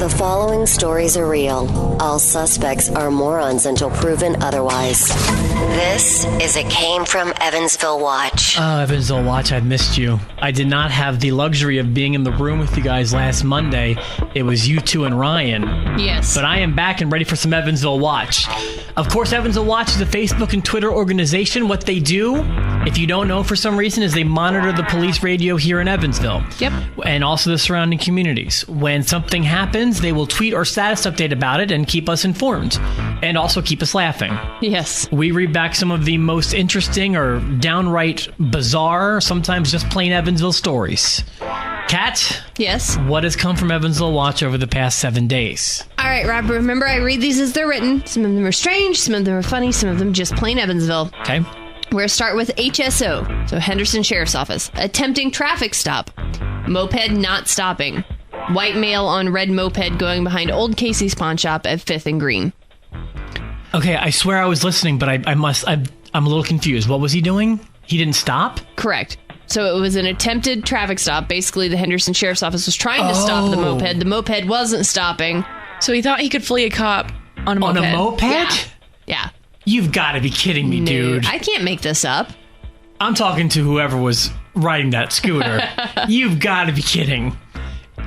The following stories are real. All suspects are morons until proven otherwise. This is a Came from Evansville Watch. Oh, Evansville Watch, I've missed you. I did not have the luxury of being in the room with you guys last Monday. It was you two and Ryan. Yes. But I am back and ready for some Evansville Watch. Of course, Evansville Watch is a Facebook and Twitter organization. What they do, if you don't know for some reason, is they monitor the police radio here in Evansville. Yep. And also the surrounding communities. When something happens, they will tweet or status update about it and keep us informed. And also keep us laughing. Yes. We read back some of the most interesting or downright bizarre, sometimes just plain Evansville stories. Kat? Yes? What has come from Evansville Watch over the past 7 days? All right, Rob, remember I read these as they're written. Some of them are strange, some of them are funny, some of them just plain Evansville. Okay. We're going to start with HSO, so Henderson Sheriff's Office. Attempting traffic stop. Moped not stopping. White male on red moped going behind Old Casey's pawn shop at 5th and Green. Okay, I swear I was listening, but I'm a little confused. What was he doing? He didn't stop? Correct. So it was an attempted traffic stop. Basically, the Henderson Sheriff's Office was trying to stop the moped. The moped wasn't stopping. So he thought he could flee a cop on a moped. On a moped? Yeah. You've got to be kidding me, dude. I can't make this up. I'm talking to whoever was riding that scooter. You've got to be kidding.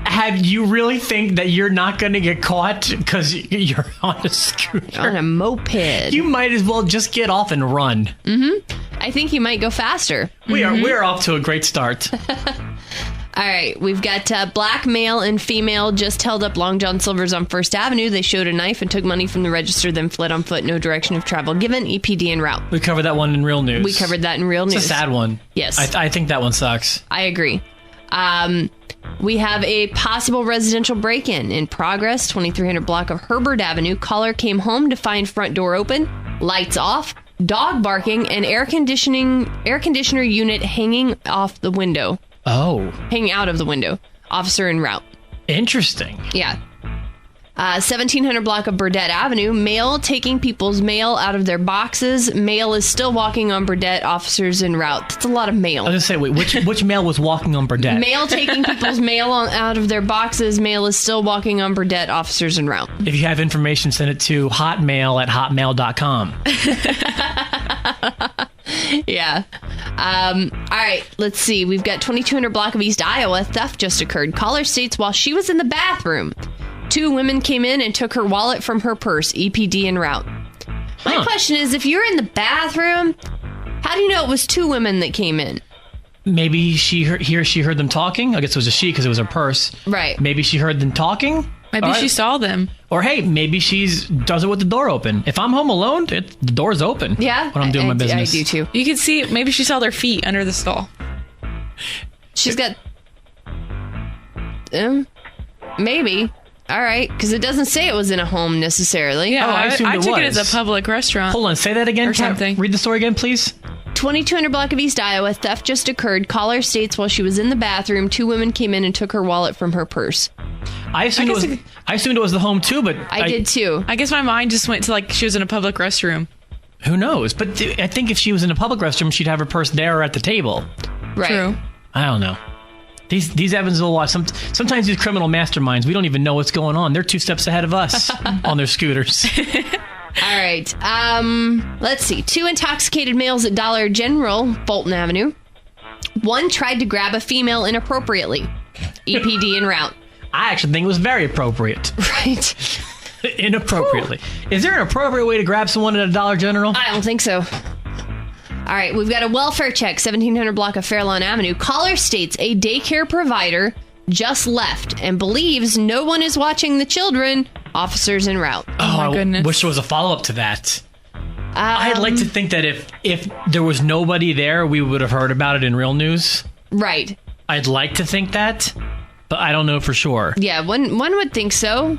Have you really think that you're not going to get caught because you're on a scooter? On a moped. You might as well just get off and run. Mm-hmm. I think you might go faster. We're off to a great start. All right, we've got black male and female just held up Long John Silver's on First Avenue. They showed a knife and took money from the register, then fled on foot. No direction of travel given. EPD en route. We covered that one in Real News. We covered that in Real News. It's a sad one. Yes. I think that one sucks. I agree. We have a possible residential break-in in progress. 2300 block of Herbert Avenue. Caller came home to find front door open, lights off, dog barking, and air conditioner unit hanging off the window. Oh. Hanging out of the window. Officer en route. Interesting. Yeah. 1700 block of Burdett Avenue. Male taking people's mail out of their boxes. Male is still walking on Burdett. Officers en route. That's a lot of mail. I was going to say, wait, which male was walking on Burdett? Male taking people's mail out of their boxes. Male is still walking on Burdett. Officers en route. If you have information, send it to hotmail@hotmail.com. Yeah. All right, let's see. We've got 2200 block of East Iowa. Theft just occurred. Caller states while she was in the bathroom, 2 women came in and took her wallet from her purse. EPD en route. My question is, if you're in the bathroom, how do you know it was 2 women that came in? Maybe she heard them talking. I guess it was a she because it was her purse. Right. Maybe she heard them talking. Maybe she saw them. Or hey, maybe does it with the door open. If I'm home alone, the door's open. Yeah. When I'm doing my business. I do too. You could see, maybe she saw their feet under the stall. She's got... maybe. All right, because it doesn't say it was in a home necessarily. Yeah, I assumed I it took it was. as a public restaurant. Hold on, say that again. Or something. Read the story again, please. 2200 block of East Iowa. Theft just occurred. Caller states while she was in the bathroom, 2 women came in and took her wallet from her purse. I assumed it was the home too, but I did too. I guess my mind just went to like she was in a public restroom. Who knows? But I think if she was in a public restroom, she'd have her purse there or at the table. Right. True. I don't know. These Evansville Watch, sometimes these criminal masterminds, we don't even know what's going on. They're 2 steps ahead of us on their scooters. All right. Let's see. 2 intoxicated males at Dollar General, Fulton Avenue. 1 tried to grab a female inappropriately. EPD en route. I actually think it was very appropriate. Right. Inappropriately. Is there an appropriate way to grab someone at a Dollar General? I don't think so. All right, we've got a welfare check, 1700 block of Fairlawn Avenue. Caller states a daycare provider just left and believes no one is watching the children. Officers en route. Oh my goodness. I wish there was a follow-up to that. I'd like to think that if there was nobody there, we would have heard about it in Real News. Right. I'd like to think that, but I don't know for sure. Yeah, one would think so.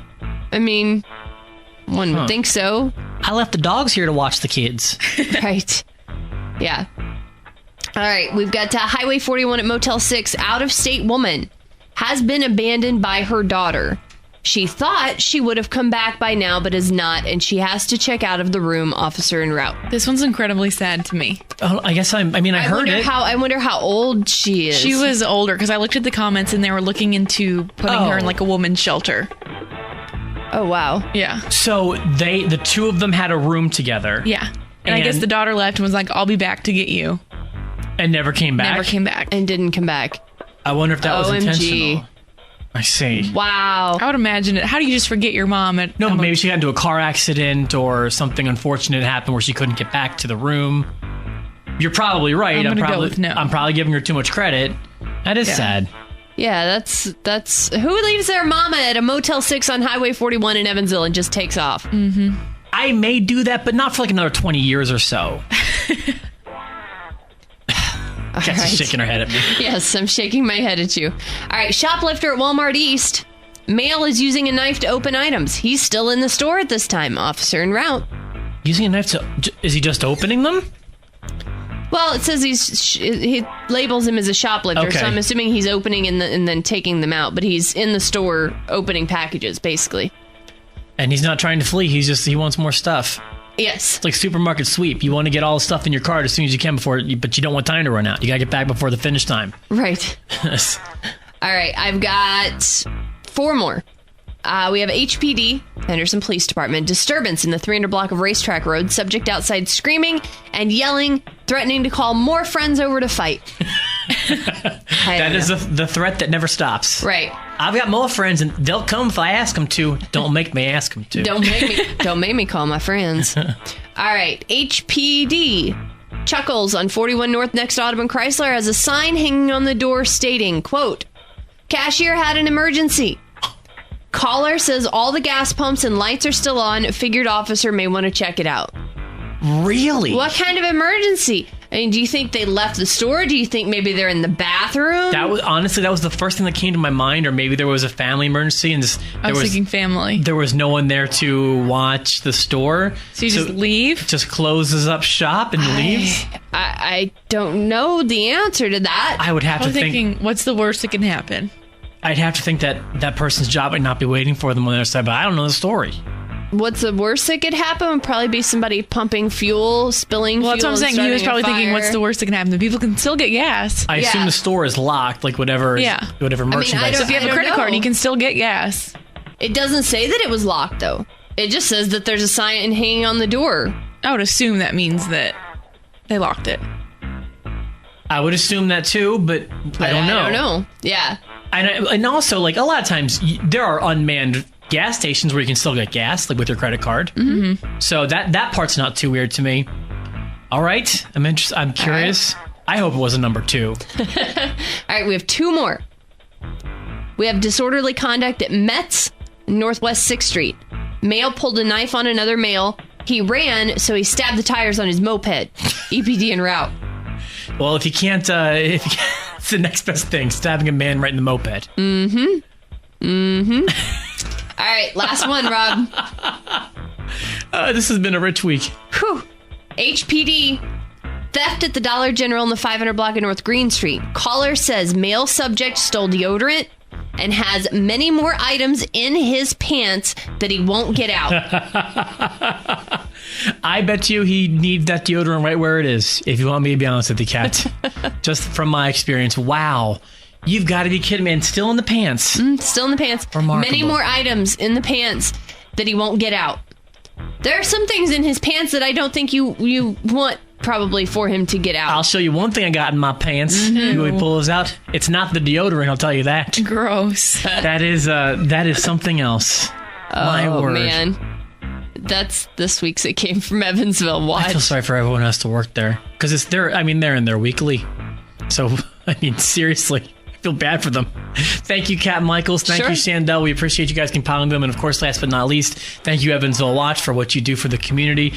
I mean, one would think so. I left the dogs here to watch the kids. Right. Yeah. All right, we've got Highway 41 at Motel 6. Out-of-state woman has been abandoned by her daughter. She thought she would have come back by now, but is not, and she has to check out of the room. Officer en route. This one's incredibly sad to me. Oh, I guess I heard it. I wonder how old she is. She was older, because I looked at the comments and they were looking into putting her in like a woman's shelter. Oh, wow. Yeah. So the two of them had a room together. Yeah. And I guess the daughter left and was like, I'll be back to get you. And never came back? Never came back. And didn't come back. I wonder if that was OMG. intentional. I see. Wow. I would imagine it. How do you just forget your mom? No, maybe she got into a car accident or something unfortunate happened where she couldn't get back to the room. You're probably right. I'm gonna go with no. I'm probably giving her too much credit. That is sad. Yeah, that's who leaves their mama at a Motel 6 on Highway 41 in Evansville and just takes off. Mm-hmm. I may do that, but not for like another 20 years or so. Jessie's shaking her head at me. Yes, I'm shaking my head at you. All right, shoplifter at Walmart East. Male is using a knife to open items. He's still in the store at this time. Officer en route. Using a knife is he just opening them? Well, it says he labels him as a shoplifter, Okay. so I'm assuming he's opening and then taking them out. But he's in the store opening packages, basically. And he's not trying to flee. He wants more stuff. Yes. It's like supermarket sweep. You want to get all the stuff in your cart as soon as you can but you don't want time to run out. You got to get back before the finish time. Right. All right, I've got 4 more. We have HPD, Henderson Police Department, disturbance in the 300 block of Racetrack Road, subject outside screaming and yelling, threatening to call more friends over to fight. That is the threat that never stops. Right. I've got more friends and they'll come if I ask them to. Don't make me ask them to. Don't make me call my friends. All right, HPD. Chuckles on 41 North next to Audubon Chrysler has a sign hanging on the door stating, quote, "Cashier had an emergency. Caller says all the gas pumps and lights are still on. Figured officer may want to check it out." Really? What kind of emergency? I mean, do you think they left the store? Do you think maybe they're in the bathroom? That was the first thing that came to my mind, or maybe there was a family emergency and I was thinking family. There was no one there to watch the store. So you just leave? Just closes up shop and leaves? I don't know the answer to that. I would have I to was think. thinking, what's the worst that can happen? I'd have to think that person's job might not be waiting for them on their side, but I don't know the story. What's the worst that could happen? Would probably be somebody pumping fuel, spilling Well, fuel. that's what I'm saying. He was probably thinking, what's the worst that can happen? The people can still get gas. I assume the store is locked, like whatever merchandise. So if you have a credit card, you can still get gas. It doesn't say that it was locked, though. It just says that there's a sign hanging on the door. I would assume that means that they locked it. I would assume that too, but I don't know. I don't know. Yeah. And also, like, a lot of times there are unmanned gas stations where you can still get gas, like with your credit card. Mm-hmm. So that part's not too weird to me. All right, I'm interested. I'm curious. Right. I hope it was a number 2. All right, we have 2 more. We have disorderly conduct at Metz, Northwest 6th Street. Male pulled a knife on another male. He ran, so he stabbed the tires on his moped. EPD en route. Well, if you can't, it's the next best thing, stabbing a man right in the moped. Mm-hmm. All right, last one, Rob. This has been a rich week. Whew. HPD. Theft at the Dollar General in the 500 block of North Green Street. Caller says male subject stole deodorant and has many more items in his pants that he won't get out. I bet you he needs that deodorant right where it is, if you want me to be honest with you, Kat. Just from my experience. Wow. You've got to be kidding me. And still in the pants. Still in the pants. Remarkable. Many more items in the pants that he won't get out. There are some things in his pants that I don't think you want probably for him to get out. I'll show you one thing I got in my pants. Mm-hmm. You would pull those out. It's not the deodorant, I'll tell you that. Gross. That is something else. My word. Man. That's this week's It Came from Evansville. What? I feel sorry for everyone who has to work there. Because they're in there weekly. So, seriously, I feel bad for them. Thank you, Kat Mykals. Thank you, Shandell. We appreciate you guys compiling them. And, of course, last but not least, thank you, Evansville Watch, for what you do for the community.